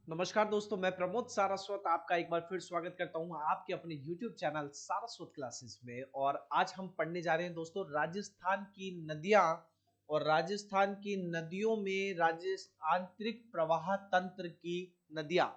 नमस्कार दोस्तों, मैं प्रमोद सारस्वत आपका एक बार फिर स्वागत करता हूं आपके अपने YouTube चैनल सारस्वत क्लासेस में। और आज हम पढ़ने जा रहे हैं दोस्तों राजस्थान की नदियां और राजस्थान की नदियों में आंतरिक प्रवाह तंत्र की नदियां।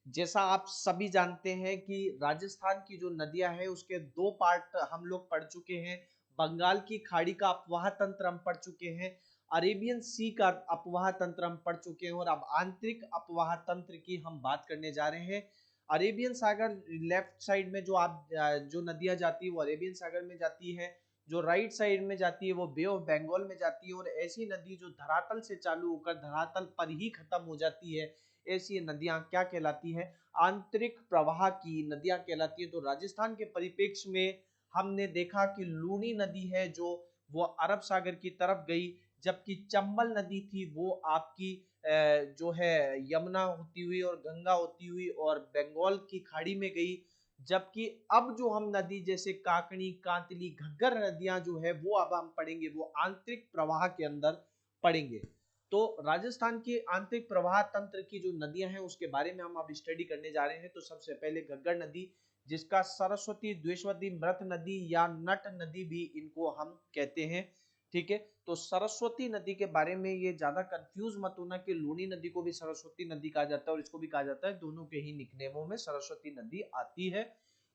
जैसा आप सभी जानते हैं कि राजस्थान की जो नदियां हैं उसके दो पार्ट हम लोग पढ़ चुके हैं। बंगाल की खाड़ी का अपवाह तंत्र हम पढ़ चुके हैं, अरेबियन सी का अपवाह तंत्र हम पढ़ चुके हैं और अब आंतरिक अपवाह तंत्र की हम बात करने जा रहे हैं। अरेबियन सागर लेफ्ट साइड में जो नदियां जाती है वो अरेबियन सागर में जाती है, जो राइट साइड में जाती है वो बे ऑफ बंगाल में जाती है। और ऐसी नदी जो धरातल से चालू होकर धरातल पर ही खत्म हो जाती है, ऐसी नदियां क्या कहलाती है? आंतरिक प्रवाह की नदियां कहलाती है। तो राजस्थान के परिप्रेक्ष्य में हमने देखा कि लूनी नदी है जो वो अरब सागर की तरफ गई, जबकि चंबल नदी थी वो आपकी जो है यमुना होती हुई और गंगा होती हुई और बंगाल की खाड़ी में गई। जबकि अब जो हम नदी जैसे काकनी, कांतली, घग्गर नदियां जो है वो अब हम पढ़ेंगे, वो आंतरिक प्रवाह के अंदर पढ़ेंगे। तो राजस्थान के आंतरिक प्रवाह तंत्र की जो नदियां हैं उसके बारे में हम अब स्टडी करने जा रहे हैं। तो सबसे पहले घग्गर नदी, जिसका सरस्वती, द्विशवती, मृत नदी या नट नदी भी इनको हम कहते हैं। ठीक है, तो सरस्वती नदी के बारे में ये ज्यादा कंफ्यूज मत होना कि लूनी नदी को भी सरस्वती नदी कहा जाता है और इसको भी कहा जाता है, दोनों के ही निकनेमों में सरस्वती नदी आती है।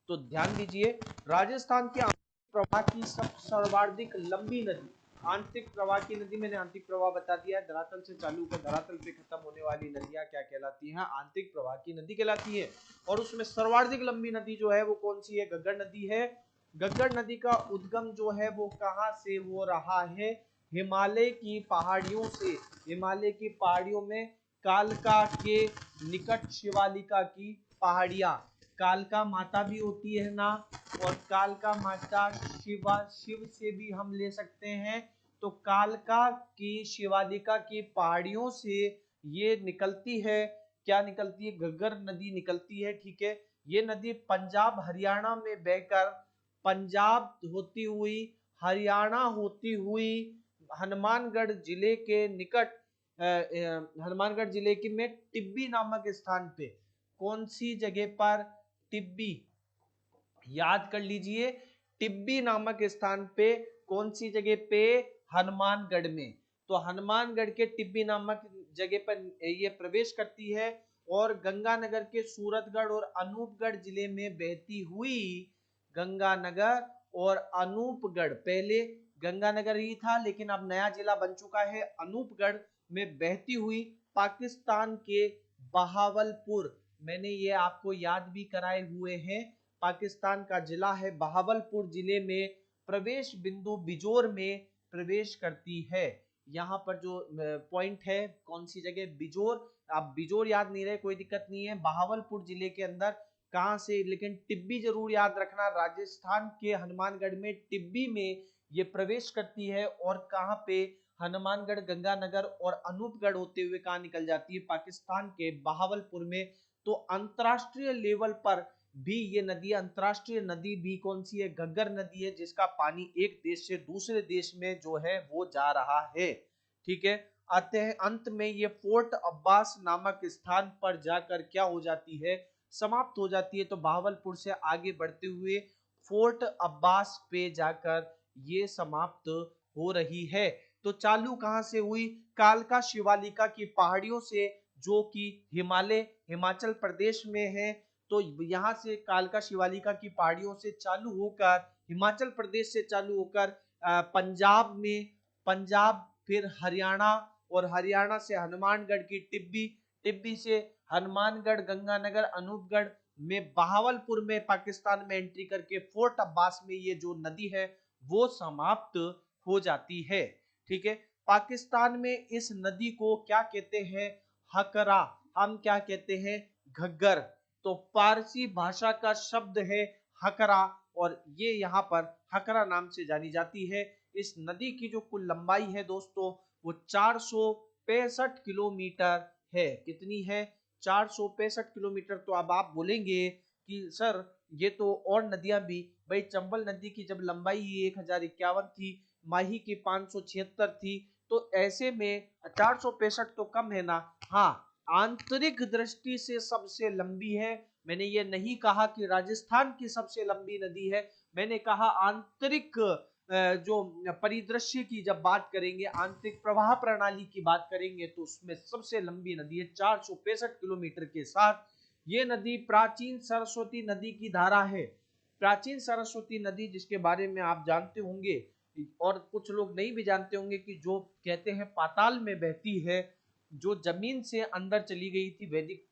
तो ध्यान दीजिए, राजस्थान के आंतरिक प्रवाह की सर्वाधिक लंबी नदी, आंतरिक प्रवाह की नदी मैंने आंतरिक प्रवाह बता दिया है, धरातल से चालू होकर धरातल पे खत्म होने वाली नदियां क्या कहलाती हैं? आंतरिक प्रवाह की नदी कहलाती है। और उसमें सर्वाधिक लंबी नदी जो है वो कौन सी है? घग्गर नदी है। घग्गर नदी का उद्गम जो है वो कहां से हो रहा है? हिमालय की पहाड़ियों से। हिमालय की पहाड़ियों में कालका के निकट शिवालिका की पहाड़ियां, कालका माता भी होती है ना, और कालका माता शिव से भी हम ले सकते हैं। तो कालका की शिवालिका की पहाड़ियों से ये निकलती है। क्या निकलती है? घग्गर नदी निकलती है। ठीक है, ये नदी पंजाब हरियाणा में बहकर पंजाब होती हुई, हरियाणा होती हुई, हनुमानगढ़ जिले के निकट हनुमानगढ़ जिले के में टिब्बी नामक स्थान पे, कौन सी जगह पर? टिब्बी, याद कर लीजिए, टिब्बी नामक स्थान पे, कौन सी जगह पे? हनुमानगढ़ में। तो हनुमानगढ़ के टिब्बी नामक जगह पर ये प्रवेश करती है और गंगानगर के सूरतगढ़ और अनूपगढ़ जिले में बहती हुई, गंगानगर और अनूपगढ़, पहले गंगानगर ही था लेकिन अब नया जिला बन चुका है, अनूपगढ़ में बहती हुई पाकिस्तान के बहावलपुर, मैंने ये आपको याद भी कराए हुए हैं, पाकिस्तान का जिला है बहावलपुर जिले में प्रवेश बिंदु बिजोर में प्रवेश करती है। यहाँ पर जो पॉइंट है, कौन सी जगह? बिजोर। आप बिजोर याद नहीं रहे, कोई दिक्कत नहीं है, बहावलपुर जिले के अंदर कहां से, लेकिन टिब्बी जरूर याद रखना, राजस्थान के हनुमानगढ़ में टिब्बी में ये प्रवेश करती है। और कहां पे? हनुमानगढ़, गंगानगर और अनूपगढ़ होते हुए कहां निकल जाती है? पाकिस्तान के बहावलपुर में। तो अंतरराष्ट्रीय लेवल पर भी ये नदी, अंतरराष्ट्रीय नदी भी कौन सी है? घग्गर नदी है, जिसका पानी एक देश से दूसरे देश में जो है वो जा रहा है। ठीक है, अतः अंत में ये फोर्ट अब्बास नामक स्थान पर जाकर क्या हो जाती है? समाप्त हो जाती है। तो बहावलपुर से आगे बढ़ते हुए फोर्ट अब्बास पे जाकर ये समाप्त हो रही है। तो चालू कहां से हुई? कालका शिवालिका की पहाड़ियों से, जो कि हिमाचल प्रदेश में है। तो यहां से कालका शिवालिका की पहाड़ियों से चालू होकर, हिमाचल प्रदेश से चालू होकर पंजाब में, पंजाब फिर हरियाणा, और हरियाणा से हनुमानगढ़ की टिब्बी, टिब्बी से हनुमानगढ़, गंगानगर, अनूपगढ़ में, बहावलपुर में पाकिस्तान में एंट्री करके फोर्ट अब्बास में ये जो नदी है वो समाप्त हो जाती है। ठीक है, पाकिस्तान में इस नदी को क्या कहते हैं? हकरा। हम क्या कहते हैं? घग्गर। तो फारसी भाषा का शब्द है हकरा और ये यहाँ पर हकरा नाम से जानी जाती है। इस नदी की जो कुल लंबाई है दोस्तों वो 465 किलोमीटर है। कितनी है? 465 किलोमीटर। तो अब आप बोलेंगे कि सर ये तो और नदियां भी, भाई चंबल नदी की जब लंबाई 1051 थी, माही की 576 थी, तो ऐसे में 465 तो कम है ना। हाँ, आंतरिक दृष्टि से सबसे लंबी है। मैंने ये नहीं कहा कि राजस्थान की सबसे लंबी नदी है, मैंने कहा आंतरिक जो परिदृश्य की जब बात करेंगे, आंतरिक प्रवाह प्रणाली की बात करेंगे, तो उसमें सबसे लंबी नदी है 465 किलोमीटर के साथ। ये नदी प्राचीन सरस्वती नदी की धारा है। प्राचीन सरस्वती नदी जिसके बारे में आप जानते होंगे और कुछ लोग नहीं भी जानते होंगे कि जो कहते हैं पाताल में बहती है, जो जमीन से अंदर चली गई थी वैदिक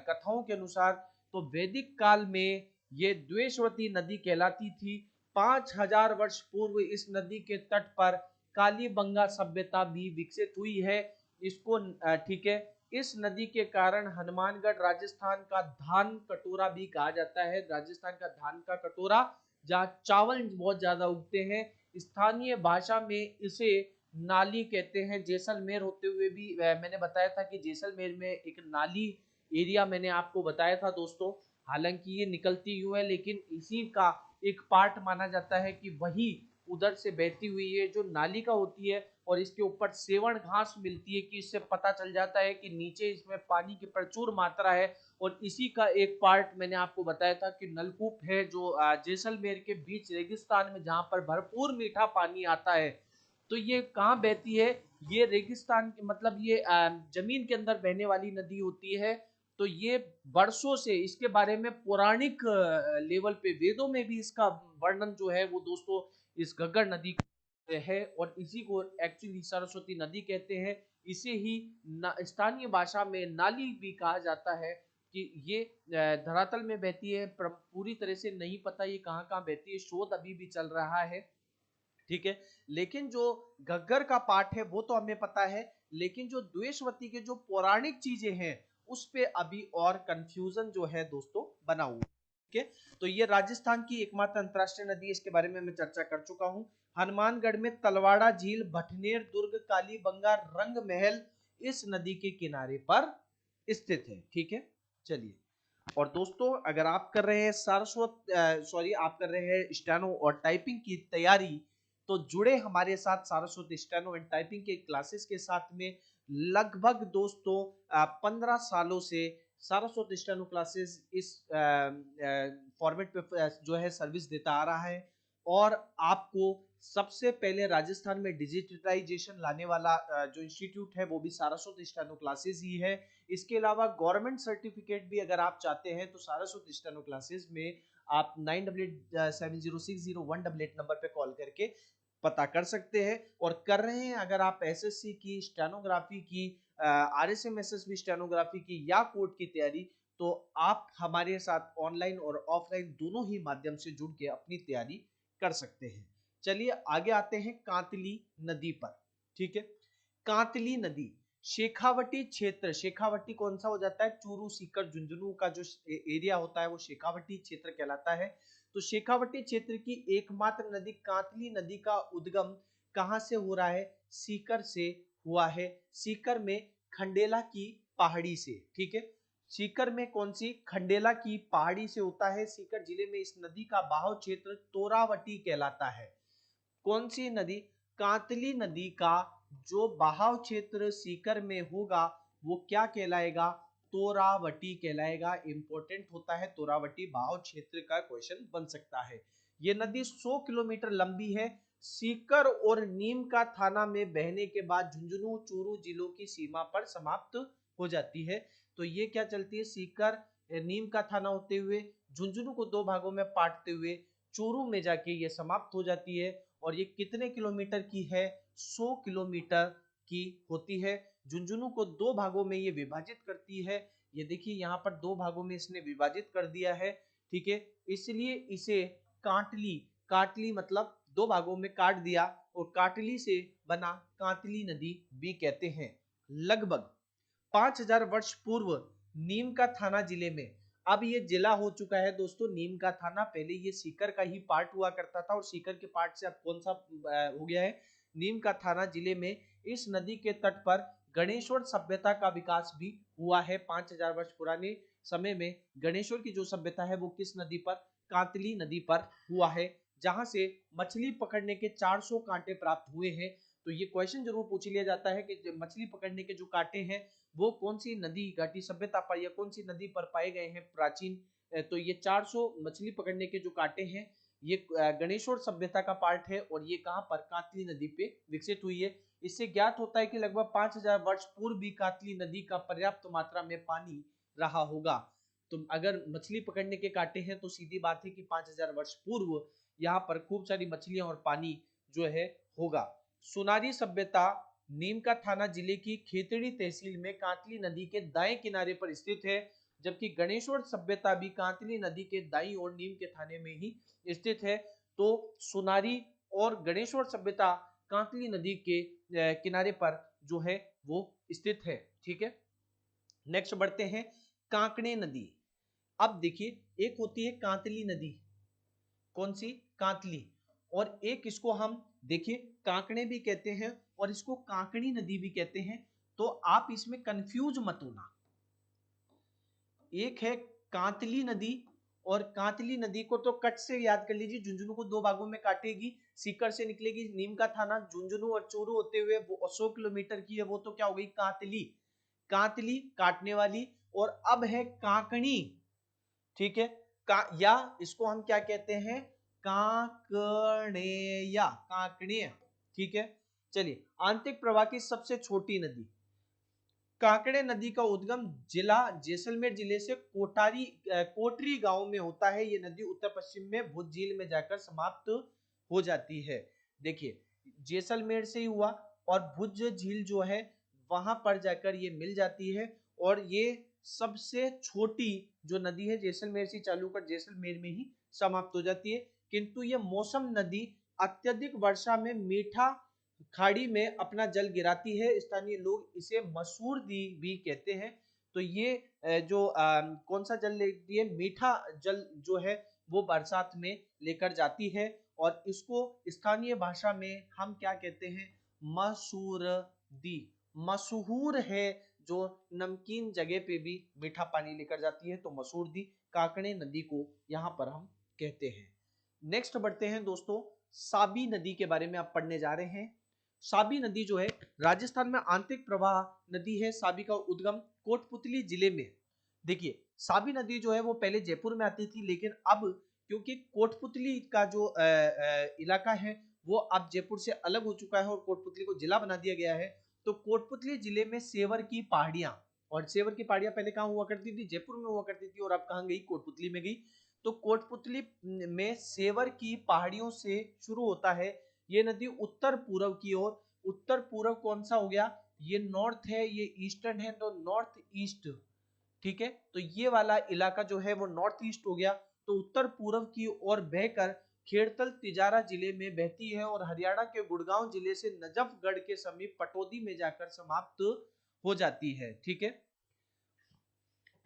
कथाओं के अनुसार, तो वैदिक काल में ये द्वेषवती नदी कहलाती थी। 5000 वर्ष पूर्व इस नदी के तट पर कालीबंगा सभ्यता भी विकसित हुई है। इसको ठीक है, इस नदी के कारण हनुमानगढ़ राजस्थान का धान कटोरा भी कहा जाता है। राजस्थान का धान का कटोरा, जहाँ चावल बहुत ज्यादा उगते हैं। स्थानीय भाषा में इसे नाली कहते हैं। जैसलमेर होते हुए भी मैंने बताया था कि जैसलमेर में एक नाली एरिया मैंने आपको बताया था दोस्तों। हालांकि ये निकलती यूं है, लेकिन इसी का एक पार्ट माना जाता है कि वही उधर से बहती हुई है जो नाली का होती है, और इसके ऊपर सेवण घास मिलती है कि इससे पता चल जाता है कि नीचे इसमें पानी की प्रचुर मात्रा है। और इसी का एक पार्ट मैंने आपको बताया था कि नलकूप है जो जैसलमेर के बीच रेगिस्तान में, जहां पर भरपूर मीठा पानी आता है। तो ये कहाँ बहती है? ये रेगिस्तान के मतलब ये जमीन के अंदर बहने वाली नदी होती है। तो ये वर्षों से इसके बारे में पौराणिक लेवल पे वेदों में भी इसका वर्णन जो है वो दोस्तों इस घग्गर नदी है, और इसी को एक्चुअली सरस्वती नदी कहते हैं। इसे ही स्थानीय भाषा में नाली भी कहा जाता है। कि ये धरातल में बहती है, पूरी तरह से नहीं पता ये कहाँ कहाँ बहती है, शोध अभी भी चल रहा है। ठीक है, लेकिन जो घग्गर का पाठ है वो तो हमें पता है, लेकिन जो द्वेषवती के जो पौराणिक चीजें हैं उस पे अभी और कंफ्यूजन जो है दोस्तों बना हुआ। ठीक है, तो ये राजस्थान की एकमात्र अंतरराष्ट्रीय नदी है, इसके बारे में मैं चर्चा कर चुका हूं। हनुमानगढ़ में तलवाड़ा झील, भटनेर दुर्ग, कालीबंगा, रंग महल इस नदी के किनारे पर स्थित है। ठीक है, चलिए। और दोस्तों अगर आप कर रहे हैं आप कर रहे हैं स्टेनो और टाइपिंग की तैयारी, तो जुड़े हमारे साथ सारस्वत स्टेनो एंड टाइपिंग के क्लासेस के साथ में। लगभग दोस्तों 15 सालों से सारस्वत स्टेनो क्लासेस इस फॉर्मेट पे जो है सर्विस देता आ रहा है। और आपको सबसे पहले राजस्थान में डिजिटलाइजेशन लाने वाला जो इंस्टीट्यूट है वो भी सारस्वत स्टेनो क्लासेस ही है। इसके अलावा गवर्नमेंट सर्टिफिकेट भी अगर आप चाहते हैं तो सारस्वत स्टेनो क्लासेस में आप 9887060188 नंबर पे कॉल करके पता कर सकते हैं। और कर रहे हैं अगर आप एसएससी की स्टेनोग्राफी की, आरएसएमएसएसबी स्टेनोग्राफी की या कोर्ट की तैयारी, तो आप हमारे साथ ऑनलाइन और ऑफलाइन दोनों ही माध्यम से जुड़ के अपनी तैयारी कर सकते हैं। चलिए आगे आते हैं कांतली नदी पर। ठीक है, कांतली नदी शेखावटी क्षेत्र, शेखावटी कौन सा हो जाता है? चूरू, सीकर, झुंझुनू का जो एरिया होता है वो शेखावटी क्षेत्र कहलाता है। तो शेखावटी क्षेत्र की एकमात्र नदी कांतली नदी का उद्गम कहां से हो रहा है? सीकर से हुआ है। सीकर में खंडेला की पहाड़ी से। ठीक है, सीकर में कौन सी? खंडेला की पहाड़ी से होता है। सीकर जिले में इस नदी का बहाव क्षेत्र तोरावटी कहलाता है। कौन सी नदी? कांतली नदी का जो बहाव क्षेत्र सीकर में होगा वो क्या कहलाएगा? तोरावटी कहलाएगा। इंपॉर्टेंट होता है तोरावटी, बहाव क्षेत्र का क्वेश्चन बन सकता है। ये नदी 100 किलोमीटर लंबी है। सीकर और नीम का थाना में बहने के बाद झुंझुनू चूरू जिलों की सीमा पर समाप्त हो जाती है। तो ये क्या चलती है? सीकर नीम का थाना होते हुए झुंझुनू को दो भागों में बांटते हुए चूरू में जाके ये समाप्त हो जाती है। और ये कितने किलोमीटर की है? 100 किलोमीटर की होती है। झुंझुनू को दो भागों में ये विभाजित करती है। ये देखिए यहाँ पर दो भागों में इसने विभाजित कर दिया है। ठीक है, इसलिए इसे कांटली, काटली मतलब दो भागों में काट दिया, और काटली से बना कांतली नदी भी कहते हैं। लगभग 5000 वर्ष पूर्व नीम का थाना जिले में, अब ये जिला हो चुका है दोस्तों नीम का थाना। पहले ये सीकर का ही पार्ट हुआ करता था, और सीकर के पार्ट से अब कौन सा हो गया है? नीम का थाना जिले में इस नदी के तट पर गणेश्वर सभ्यता का विकास भी हुआ है। 5000 वर्ष पुराने समय में गणेश्वर की जो सभ्यता है वो किस नदी पर? कांतली नदी पर हुआ है, जहां से मछली पकड़ने के 400 कांटे प्राप्त हुए हैं। तो ये क्वेश्चन जरूर पूछ लिया जाता है कि मछली पकड़ने के जो कांटे हैं वो कौन सी नदी घाटी सभ्यता पर या कौन सी नदी पर पाए गए हैं प्राचीन। तो ये 400 मछली पकड़ने के जो कांटे हैं ये गणेशोर सभ्यता का पार्ट है और ये कहां पर कातली नदी पे विकसित हुई है। इससे ज्ञात होता है कि लगभग 5000 वर्ष पूर्व भी कातली नदी का पर्याप्त मात्रा में पानी रहा होगा। तो अगर मछली पकड़ने के कांटे हैं तो सीधी बात है कि 5000 वर्ष पूर्व यहाँ पर खूब सारी मछलियां और पानी जो है होगा। सोनारी सभ्यता नीम का थाना जिले की खेतड़ी तहसील में कातली नदी के दाएं किनारे पर स्थित है, जबकि गणेशोर सभ्यता भी कातली नदी के दाईं ओर नीम के थाने में ही स्थित है। तो सोनारी और गणेशोर सभ्यता कातली नदी के किनारे पर जो है वो स्थित है। ठीक है, नेक्स्ट बढ़ते हैं कांकड़े नदी। अब देखिए एक होती है कांतली नदी, कौन सी, कांतली, और एक इसको हम देखिए कांकड़े भी कहते हैं और इसको कांकड़ी नदी भी कहते हैं। तो आप इसमें कंफ्यूज मत होना, एक है कांतली नदी और कांतली नदी को तो कट से याद कर लीजिए, झुंझुनू को दो भागों में काटेगी, सीकर से निकलेगी नीम का थाना, झुंझुनू और चूरू होते हुए वो 100 किलोमीटर की है, वो तो क्या हो गई कांतली, कांतली काटने वाली। और अब है कांकणी, ठीक है, या इसको हम क्या कहते हैं, कांकणेया, कांकणेय। ठीक है, चलिए आंतरिक प्रवाह की सबसे छोटी नदी, कांकड़े नदी का उद्गम जिला जैसलमेर जिले से कोटरी गांव में होता है। ये नदी उत्तर पश्चिम में भुज झील में जाकर समाप्त हो जाती है। देखिए जैसलमेर से ही हुआ और भुज झील जो है वहां पर जाकर ये मिल जाती है और ये सबसे छोटी जो नदी है जैसलमेर से चालू कर जैसलमेर में ही समाप्त हो जाती है। किंतु ये मौसम नदी अत्यधिक वर्षा में मीठा खाड़ी में अपना जल गिराती है, स्थानीय लोग इसे मसूर दी भी कहते हैं। तो ये जो कौन सा जल लेती है, मीठा जल जो है वो बरसात में लेकर जाती है और इसको स्थानीय भाषा में हम क्या कहते हैं, मसूर दी, मशहूर है जो नमकीन जगह पे भी मीठा पानी लेकर जाती है, तो मसूर दी काकड़े नदी को यहाँ पर हम कहते हैं। नेक्स्ट बढ़ते हैं दोस्तों, साबी नदी के बारे में आप पढ़ने जा रहे हैं। साबी नदी जो है राजस्थान में आंतरिक प्रवाह नदी है। साबी का उद्गम कोटपुतली जिले में, देखिए साबी नदी जो है वो पहले जयपुर में आती थी, लेकिन अब क्योंकि कोटपुतली का जो इलाका है वो अब जयपुर से अलग हो चुका है और कोटपुतली को जिला बना दिया गया है, तो कोटपुतली जिले में सेवर की पहाड़ियां, और सेवर की पहाड़ियां पहले कहां हुआ करती थी, जयपुर में हुआ करती थी, और अब कहां गई, कोटपुतली में गई। तो कोटपुतली में सेवर की पहाड़ियों से शुरू होता है ये नदी उत्तर पूर्व की ओर, उत्तर पूर्व कौन सा हो गया, ये नॉर्थ है, ये ईस्टर्न है, तो नॉर्थ ईस्ट। ठीक है, तो ये वाला इलाका जो है वो नॉर्थ ईस्ट हो गया। तो उत्तर पूर्व की ओर बहकर खेड़तल तिजारा जिले में बहती है और हरियाणा के गुड़गांव जिले से नजफगढ़ के समीप पटौदी में जाकर समाप्त हो जाती है। ठीक है,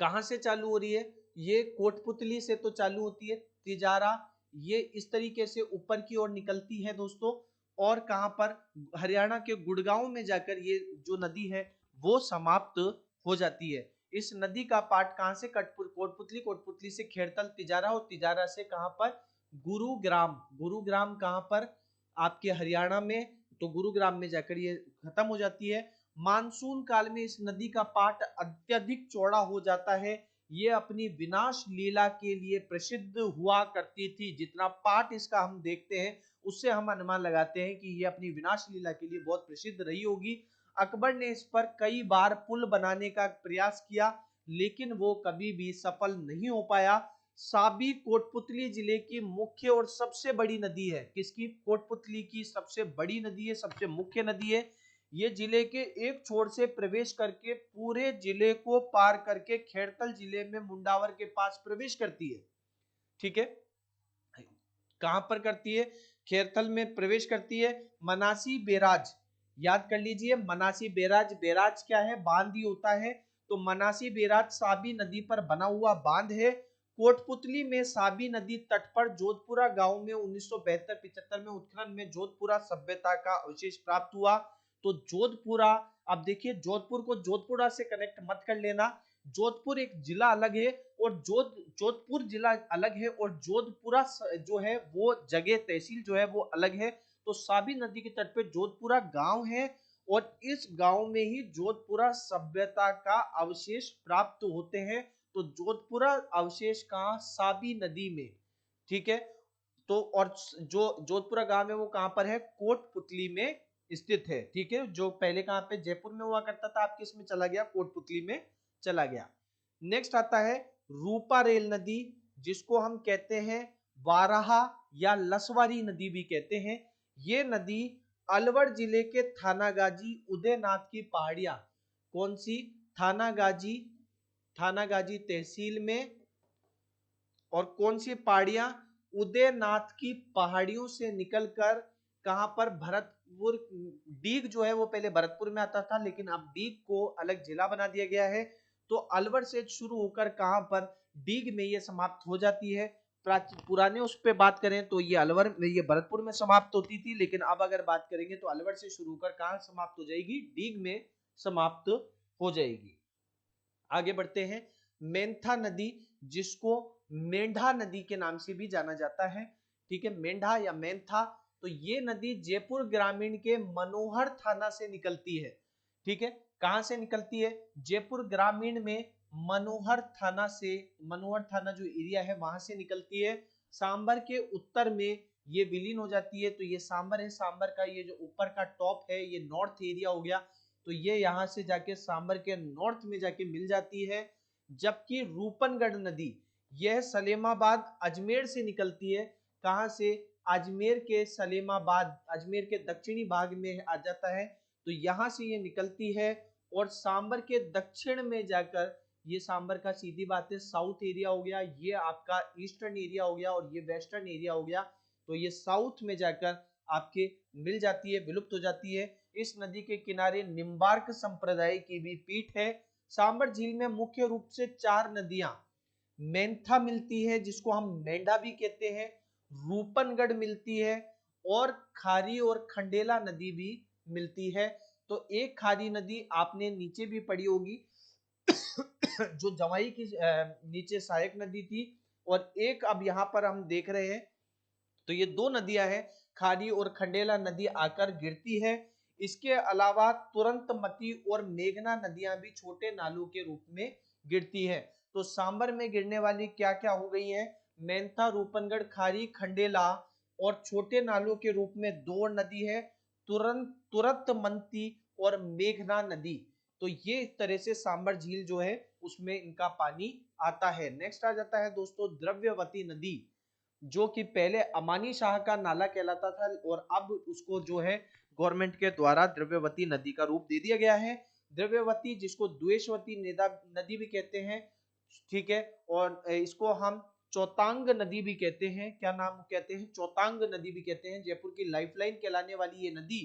कहां से चालू हो रही है, ये कोटपुतली से तो चालू होती है, तिजारा ये इस तरीके से ऊपर की ओर निकलती है दोस्तों, और कहां पर, हरियाणा के गुड़गांव में जाकर ये जो नदी है वो समाप्त हो जाती है। इस नदी का पार्ट कहां से, कोटपुतली, कोटपुतली से खेड़तल तिजारा, और तिजारा से कहां पर, गुरुग्राम, गुरुग्राम कहां पर, आपके हरियाणा में, तो गुरुग्राम में जाकर ये खत्म हो जाती है। मानसून काल में इस नदी का पाट अत्यधिक चौड़ा हो जाता है, ये अपनी विनाश लीला के लिए प्रसिद्ध हुआ करती थी। जितना पाट इसका हम देखते हैं उससे हम अनुमान लगाते हैं कि ये अपनी विनाश लीला के लिए बहुत प्रसिद्ध रही होगी। अकबर ने इस पर कई बार पुल बनाने का प्रयास किया लेकिन वो कभी भी सफल नहीं हो पाया। साबी कोटपुतली जिले की मुख्य और सबसे बड़ी नदी है, किसकी, कोटपुतली की सबसे बड़ी नदी है, सबसे मुख्य नदी है। ये जिले के एक छोर से प्रवेश करके पूरे जिले को पार करके खेड़तल जिले में मुंडावर के पास प्रवेश करती है। ठीक है, कहां पर करती है, खेड़तल में प्रवेश करती है। मनासी बैराज, याद कर लीजिए, मनासी बैराज, बैराज क्या है, बांध ही होता है, तो मनासी बैराज साबी नदी पर बना हुआ बांध है। कोटपुतली में साबी नदी तट पर जोधपुरा गांव में 1972-75 में उत्खनन में जोधपुरा सभ्यता का अवशेष प्राप्त हुआ। तो जोधपुरा, अब देखिए जोधपुर को जोधपुरा से कनेक्ट मत कर लेना, जोधपुर एक जिला अलग है और जोधपुर जिला अलग है, और जोधपुरा जो है वो जगह तहसील जो है वो अलग है। तो साबी नदी के तट पे जोधपुरा गांव है और इस गांव में ही जोधपुरा सभ्यता का अवशेष प्राप्त होते हैं। तो जोधपुरा अवशेष कहाँ, साबी नदी में, ठीक है। तो और जो जोधपुरा गांव है वो कहां पर है, कोटपुतली में स्थित है, ठीक है। जो पहले कहां पे जयपुर में हुआ करता था, आपके इसमें चला गया, कोटपुतली में चला गया। नेक्स्ट आता है रूपा रेल नदी, जिसको हम कहते हैं वाराहा या लसवारी नदी भी कहते हैं। ये नदी अलवर जिले के थानागाजी उदयनाथ की पहाड़ियां, कौन सी, थानागाजी, थानागाजी तहसील में, और कौन सी पहाड़ियां, उदयनाथ की पहाड़ियों से निकलकर कहां पर, भरतपुर, डीग जो है वो पहले भरतपुर में आता था, लेकिन अब डीग को अलग जिला बना दिया गया है। तो अलवर से शुरू होकर कहां पर, डीग में ये समाप्त हो जाती है। पुराने उस पे बात करें तो ये अलवर में, ये भरतपुर में समाप्त होती थी, लेकिन अब अगर बात करेंगे तो अलवर से शुरू होकर कहां समाप्त हो जाएगी, डीग में समाप्त हो जाएगी। आगे बढ़ते हैं, मेंथा नदी, जिसको मेंढा नदी के नाम से भी जाना जाता है, ठीक है, मेंढा या मेंथा। तो ये नदी जयपुर ग्रामीण के मनोहर थाना से निकलती है, ठीक है। कहां से निकलती है, जयपुर ग्रामीण में मनोहर थाना से, मनोहर थाना जो एरिया है वहां से निकलती है। सांबर के उत्तर में ये विलीन हो जाती है। तो ये सांबर है, सांबर का ये जो ऊपर का टॉप है ये नॉर्थ एरिया हो गया। तो ये यहां से जाके सांबर के नॉर्थ में जाके मिल जाती है। जबकि रूपनगढ़ नदी यह सलेमाबाद अजमेर से निकलती है। कहां से, अजमेर के सलेमाबाद, अजमेर के दक्षिणी भाग में आ जाता है। तो यहां से ये निकलती है और सांबर के दक्षिण में जाकर, ये सांबर का सीधी बात है साउथ एरिया हो गया, ये आपका ईस्टर्न एरिया हो गया और ये वेस्टर्न एरिया हो गया। तो ये साउथ में जाकर आपके मिल जाती है, विलुप्त हो जाती है। इस नदी के किनारे निम्बार्क संप्रदाय की भी पीठ है। सांबर झील में मुख्य रूप से 4 नदियां, मेंथा मिलती है जिसको हम मेंढा भी कहते हैं, रूपनगढ़ मिलती है, और खारी और खंडेला नदी भी मिलती है। तो एक खारी नदी आपने नीचे भी पढ़ी होगी जो जवाई की नीचे सहायक नदी थी, और एक अब यहां पर हम देख रहे हैं। तो ये 2 नदियां हैं, खारी और खंडेला नदी आकर गिरती है। इसके अलावा तुरंतमती और मेघना नदियां भी छोटे नालों के रूप में गिरती है। तो सांबर में गिरने वाली क्या क्या हो गई है, मेंथा, रूपनगढ़, खारी, खंडेला, और छोटे नालों के रूप में 2 नदी है, तुरंतमती और मेघना नदी। तो ये इस तरह से सांबर झील जो है उसमें इनका पानी आता है। नेक्स्ट आ जाता है दोस्तों द्रव्यवती नदी, जो कि पहले अमानी शाह का नाला कहलाता था और अब उसको जो है गवर्नमेंट के द्वारा द्रव्यवती नदी का रूप दे दिया गया है। द्रव्यवती, जिसको द्वेषवती नदी भी कहते हैं, ठीक है, और इसको हम चौतांग नदी भी कहते हैं। क्या नाम कहते हैं, चौतांग नदी भी कहते हैं। जयपुर की लाइफलाइन कहलाने वाली ये नदी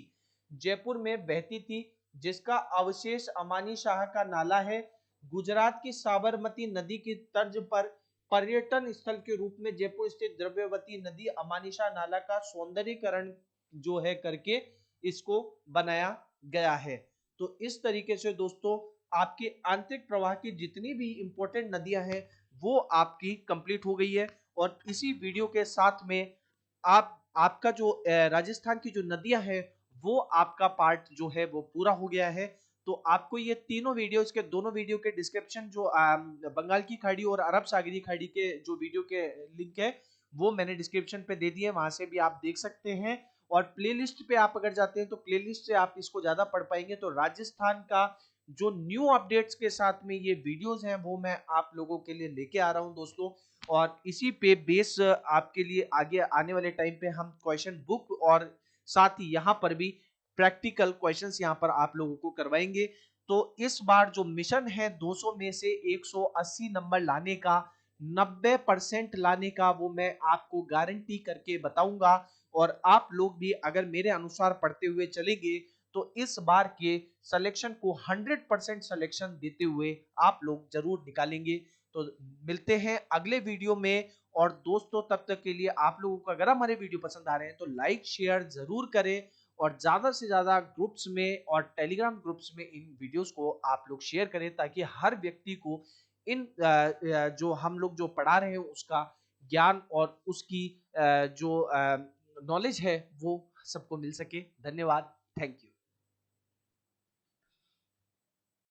जयपुर में बहती थी, जिसका अवशेष अमानी शाह का नाला है। गुजरात की साबरमती नदी की तर्ज पर पर्यटन स्थल के रूप में जयपुर स्थित द्रव्यवती नदी अमानिशा नाला का सौंदर्यीकरण जो है करके इसको बनाया गया है। तो इस तरीके से दोस्तों आपके आंतरिक प्रवाह की जितनी भी इंपॉर्टेंट नदियां हैं वो आपकी कंप्लीट हो गई है। और इसी वीडियो के साथ में आपका जो राजस्थान की जो नदियां हैं वो आपका पार्ट जो है वो पूरा हो गया है। तो आपको ये तीनों वीडियो, इसके दोनों वीडियो के डिस्क्रिप्शन जो बंगाल की खाड़ी और अरब सागरी खाड़ी के जो वीडियो के लिंक है वो मैंने डिस्क्रिप्शन पे दे दिए, वहां से भी आप देख सकते हैं। और प्लेलिस्ट पे आप अगर जाते हैं तो प्लेलिस्ट से आप इसको ज्यादा पढ़ पाएंगे। तो राजस्थान का जो न्यू अपडेट्स के साथ में ये वीडियोस हैं वो मैं आप लोगों के लिए लेके आ रहा हूं दोस्तों। और इसी पे बेस आपके लिए आगे आने वाले टाइम पे हम क्वेश्चन बुक और साथ ही यहाँ पर भी प्रैक्टिकल क्वेश्चंस यहाँ पर आप लोगों को करवाएंगे। तो इस बार जो मिशन है 200 में से 180 नंबर लाने का, 90% लाने का, वो मैं आपको गारंटी करके बताऊंगा। और आप लोग भी अगर मेरे अनुसार पढ़ते हुए चलेंगे तो इस बार के सिलेक्शन को 100% सिलेक्शन देते हुए आप लोग जरूर निकालेंगे। तो मिलते हैं अगले वीडियो में। और दोस्तों तब तक के लिए आप लोगों को अगर हमारे वीडियो पसंद आ रहे हैं तो लाइक शेयर जरूर करें, और ज्यादा से ज्यादा ग्रुप्स में और टेलीग्राम ग्रुप्स में इन वीडियोस को आप लोग शेयर करें, ताकि हर व्यक्ति को इन जो हम लोग जो पढ़ा रहे हैं उसका ज्ञान और उसकी जो नॉलेज है वो सबको मिल सके। धन्यवाद, थैंक यू।